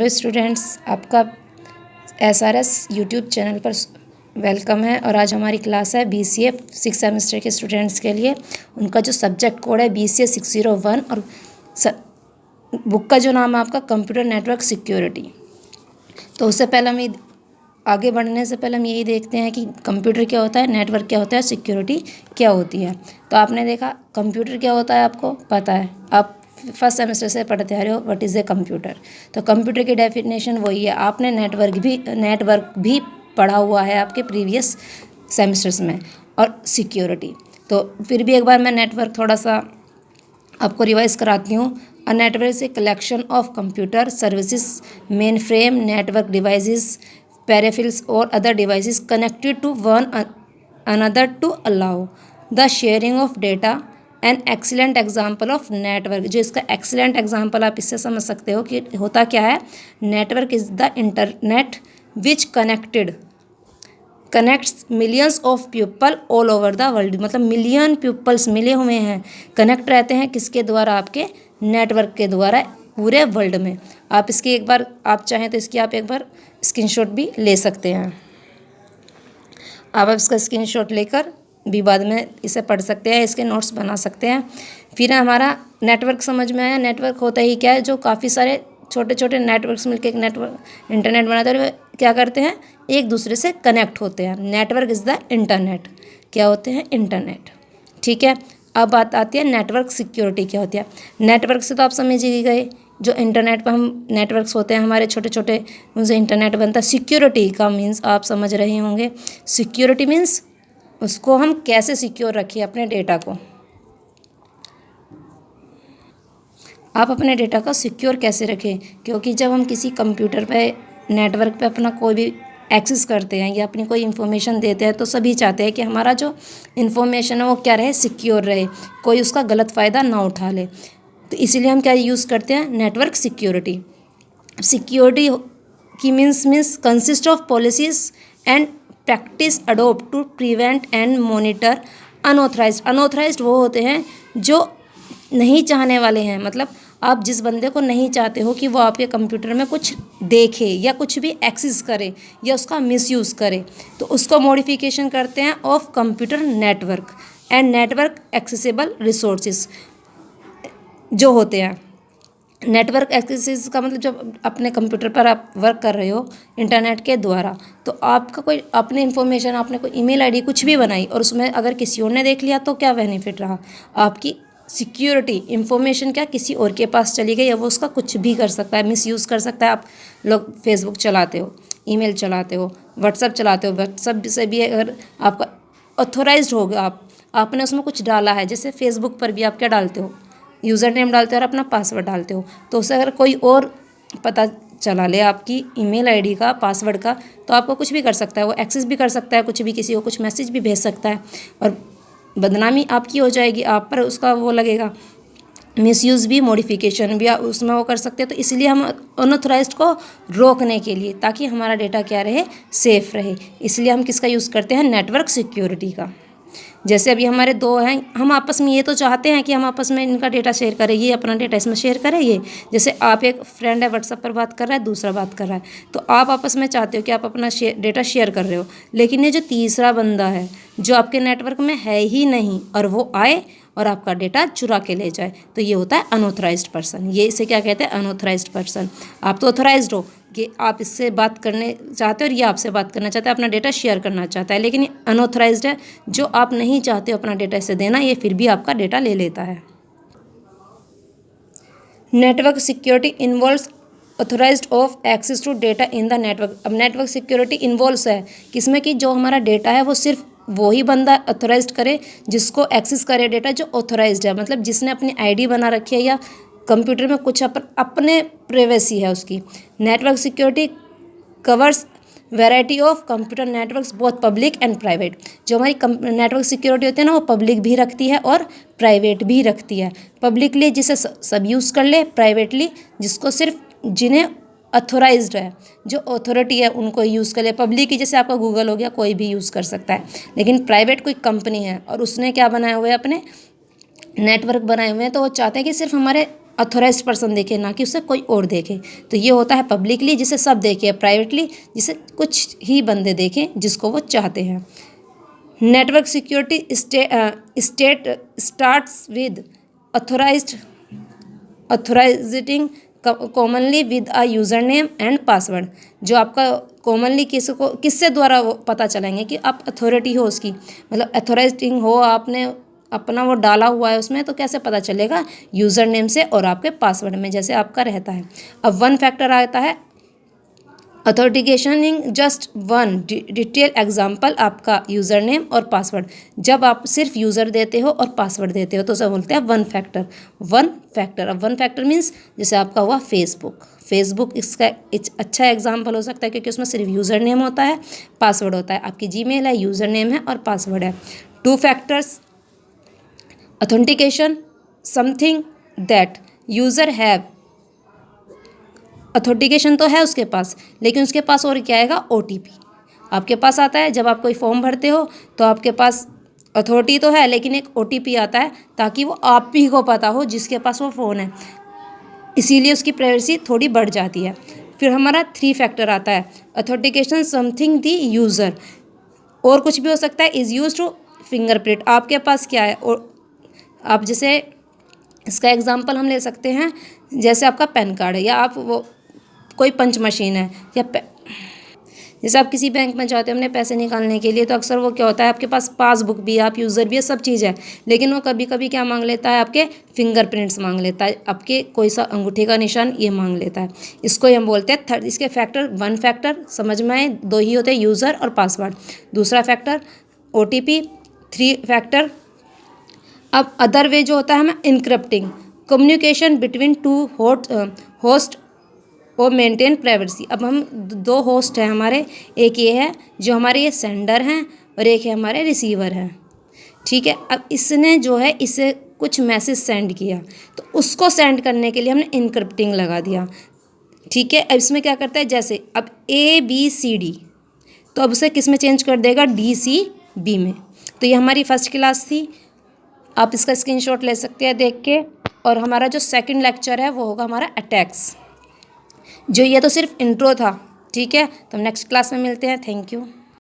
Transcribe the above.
Hello students, आपका SRS YouTube channel पर welcome है। और आज हमारी क्लास है बीसीए 6 सेमेस्टर के स्टूडेंट्स के लिए। उनका जो सब्जेक्ट कोड है बीसीए 601 और बुक का जो नाम है आपका कंप्यूटर नेटवर्क सिक्योरिटी। तो उससे पहले हम आगे बढ़ने से पहले हम यही देखते हैं कि कंप्यूटर क्या होता है, नेटवर्क क्या होता है, सिक्योरिटी क्या होती है। तो आपने देखा कंप्यूटर क्या होता है, आपको पता है, आप फर्स्ट सेमेस्टर से पढ़ते आ रहे हो व्हाट इज़ ए कंप्यूटर। तो कंप्यूटर की डेफिनेशन वही है। आपने नेटवर्क भी पढ़ा हुआ है आपके प्रीवियस सेमेस्टर्स में। और सिक्योरिटी तो फिर भी एक बार मैं नेटवर्क थोड़ा सा आपको रिवाइज कराती हूँ। A network is a collection of computer services, main frame, network devices, peripherals or other devices connected to one another to allow the sharing of data। An excellent example of network, जो इसका excellent example आप इससे समझ सकते हो कि होता क्या है। Network is the internet which connects millions of people all over the world. मतलब मिलियन पीपल्स मिले हुए हैं, कनेक्ट रहते हैं किसके द्वारा, आपके नेटवर्क के द्वारा पूरे वर्ल्ड में। आप इसकी एक बार आप चाहें तो इसकी आप एक बार स्क्रीनशॉट भी ले सकते हैं। आप इसका स्क्रीनशॉट लेकर भी बाद में इसे पढ़ सकते हैं, इसके नोट्स बना सकते हैं। फिर हमारा नेटवर्क समझ में आया। नेटवर्क होता ही क्या है, जो काफ़ी सारे छोटे छोटे नेटवर्क्स मिलकर एक नेटवर्क इंटरनेट बनाते हैं। क्या करते हैं, एक दूसरे से कनेक्ट होते हैं। Network is the internet. क्या होते हैं, इंटरनेट। ठीक है, अब बात आती है नेटवर्क सिक्योरिटी क्या होती है। नेटवर्क से तो आप समझ ही गए, जो इंटरनेट पर हम नेटवर्क्स होते हैं हमारे छोटे छोटे, उनसे इंटरनेट बनता है। सिक्योरिटी का मीन्स आप समझ रहे होंगे। सिक्योरिटी मीन्स उसको हम कैसे सिक्योर रखें, अपने डेटा को। आप अपने डेटा को सिक्योर कैसे रखें, क्योंकि जब हम किसी कंप्यूटर पे, नेटवर्क पे अपना कोई भी एक्सेस करते हैं या अपनी कोई इन्फॉर्मेशन देते हैं, तो सभी चाहते हैं कि हमारा जो इन्फॉर्मेशन है वो क्या रहे, सिक्योर रहे, कोई उसका गलत फ़ायदा ना उठा ले। तो इसीलिए हम क्या यूज़ करते हैं, नेटवर्क सिक्योरिटी। सिक्योरिटी की means consist of policies and practice adopt to prevent and monitor unauthorized वो होते हैं जो नहीं चाहने वाले हैं। मतलब आप जिस बंदे को नहीं चाहते हो कि वो आपके कंप्यूटर में कुछ देखे या कुछ भी एक्सेस करे या उसका मिसयूज़ करे, तो उसको मॉडिफिकेशन करते हैं of computer network and network accessible resources जो होते हैं। नेटवर्क एक्सेस का मतलब जब अपने कंप्यूटर पर आप वर्क कर रहे हो इंटरनेट के द्वारा, तो आपका कोई अपने इन्फॉर्मेशन, आपने कोई ईमेल आईडी कुछ भी बनाई और उसमें अगर किसी और ने देख लिया तो क्या बेनिफिट रहा, आपकी सिक्योरिटी। इन्फॉर्मेशन क्या किसी और के पास चली गई, या वो उसका कुछ भी कर सकता है, मिसयूज़ कर सकता है। आप लोग फेसबुक चलाते हो, ईमेल चलाते हो, व्हाट्सअप चलाते हो, व्हाट्सअप से भी अगर आपका ऑथोराइज्ड होगा, आपने उसमें कुछ डाला है, जैसे फेसबुक पर भी आप क्या डालते हो, यूज़र नेम डालते हो और अपना पासवर्ड डालते हो, तो उसे अगर कोई और पता चला ले आपकी ईमेल आईडी का, पासवर्ड का, तो आपको कुछ भी कर सकता है, वो एक्सेस भी कर सकता है, कुछ भी, किसी को कुछ मैसेज भी भेज सकता है और बदनामी आपकी हो जाएगी, आप पर उसका वो लगेगा, मिसयूज़ भी, मॉडिफिकेशन भी उसमें वो कर सकते हैं। तो इसलिए हम अनऑथराइज्ड को रोकने के लिए, ताकि हमारा डेटा क्या रहे, सेफ़ रहे, इसलिए हम किसका यूज़ करते हैं, नेटवर्क सिक्योरिटी का। जैसे अभी हमारे दो हैं, हम आपस में ये तो चाहते हैं कि हम आपस में इनका डेटा शेयर करें, ये अपना डेटा इसमें शेयर करें। ये जैसे आप, एक फ्रेंड है व्हाट्सएप पर बात कर रहा है, दूसरा बात कर रहा है, तो आप आपस में चाहते हो कि आप अपना डेटा शेयर कर रहे हो, लेकिन ये जो तीसरा बंदा है जो आपके नेटवर्क में है ही नहीं और वो आए और आपका डेटा चुरा के ले जाए, तो ये होता है अनऑथराइज्ड पर्सन। ये इसे क्या कहते हैं, अनऑथराइज्ड पर्सन। आप तो ऑथराइज्ड हो कि आप इससे बात करने चाहते हो और ये आपसे बात करना चाहता है, अपना डेटा शेयर करना चाहता है, लेकिन ये अनऑथराइज्ड है, जो आप नहीं चाहते हो अपना डेटा इसे देना, ये फिर भी आपका डेटा ले लेता है। Network security involves authorized of access to data in the network. अब नेटवर्क सिक्योरिटी इन्वॉल्व्स है किसमें, कि जो हमारा डेटा है वो सिर्फ वही बंदा ऑथोराइज्ड करे जिसको एक्सेस करे डेटा, जो ऑथोराइज्ड है, मतलब जिसने अपनी आईडी बना रखी है या कंप्यूटर में कुछ अपने प्राइवेसी है उसकी। Network security covers variety of computer networks both public and private. जो हमारी नेटवर्क सिक्योरिटी होती है ना, वो पब्लिक भी रखती है और प्राइवेट भी रखती है। पब्लिकली जिसे सब यूज़ कर ले, प्राइवेटली जिसको सिर्फ जिन्हें अथोराइज्ड है, जो अथॉरिटी है उनको यूज़ कर ले। पब्लिक की जैसे आपका गूगल हो गया, कोई भी यूज़ कर सकता है, लेकिन प्राइवेट कोई कंपनी है और उसने क्या बनाए हुए हैं, अपने नेटवर्क बनाए हुए हैं, तो वो चाहते हैं कि सिर्फ हमारे ऑथोराइज्ड पर्सन देखे, ना कि उसे कोई और देखे। तो ये होता है पब्लिकली, जिसे सब देखे, प्राइवेटली जिसे कुछ ही बंदे देखें जिसको वो चाहते हैं। Network security state starts with authorising commonly with a user name and password. जो आपका कॉमनली किससे द्वारा वो पता चलेंगे कि आप अथॉरिटी हो उसकी, मतलब अथोराइजिंग हो, आपने अपना वो डाला हुआ है उसमें, तो कैसे पता चलेगा? यूज़र नेम से और आपके पासवर्ड में, जैसे आपका रहता है। अब वन फैक्टर आता है authentication in just one detail example, आपका यूज़र नेम और पासवर्ड। जब आप सिर्फ यूज़र देते हो और पासवर्ड देते हो तो सब बोलते हैं वन फैक्टर। अब वन फैक्टर मीन्स जैसे आपका हुआ फेसबुक इसका अच्छा एग्जाम्पल हो सकता है, क्योंकि उसमें सिर्फ यूज़र नेम होता है, पासवर्ड होता है। आपकी जीमेल है, यूज़र नेम है और पासवर्ड है। Two factors authentication something that user have, authentication तो है उसके पास, लेकिन उसके पास और क्या आएगा? OTP आपके पास आता है। जब आप कोई फॉर्म भरते हो तो आपके पास अथॉरिटी तो है, लेकिन एक OTP आता है, ताकि वो आप ही को पता हो जिसके पास वो फ़ोन है, इसीलिए उसकी प्राइवेसी थोड़ी बढ़ जाती है। फिर हमारा 3 फैक्टर आता है ऑथेंटिकेशन समथिंग दी यूज़र, और कुछ भी हो सकता है, इज़ यूज टू फिंगरप्रिंट। आपके पास क्या है, और आप जैसे इसका एग्जांपल हम ले सकते हैं, जैसे आपका पैन कार्ड है, या आप वो कोई पंच मशीन है, या जैसे आप किसी बैंक में जाते हो अपने पैसे निकालने के लिए, तो अक्सर वो क्या होता है, आपके पास पासबुक भी है, आप यूज़र भी है, सब चीज़ है, लेकिन वो कभी कभी क्या मांग लेता है? आपके फिंगरप्रिंट्स मांग लेता है, आपके कोई सा अंगूठे का निशान ये मांग लेता है। इसको ही हम बोलते हैं थर्ड। इसके फैक्टर, वन फैक्टर समझ में आए, 2 ही होते हैं, यूज़र और पासवर्ड। दूसरा फैक्टर OTP। 3 फैक्टर अब अदर वे जो होता है हमें encrypting communication between two host और मेंटेन प्राइवेसी। अब हम 2 होस्ट हैं हमारे, एक ये है जो हमारे ये सेंडर हैं और एक है हमारे रिसीवर हैं, ठीक है। अब इसने जो है इसे कुछ मैसेज सेंड किया, तो उसको सेंड करने के लिए हमने इनक्रिप्टिंग लगा दिया, ठीक है। अब इसमें क्या करता है, जैसे अब ABCD, तो अब उसे किस में चेंज कर देगा? DCB में। तो ये हमारी फर्स्ट क्लास थी, आप इसका स्क्रीनशॉट ले सकते हैं देख के। और हमारा जो सेकंड लेक्चर है वो होगा हमारा अटैक्स। जो ये तो सिर्फ इंट्रो था, ठीक है। तो हम नेक्स्ट क्लास में मिलते हैं। Thank you.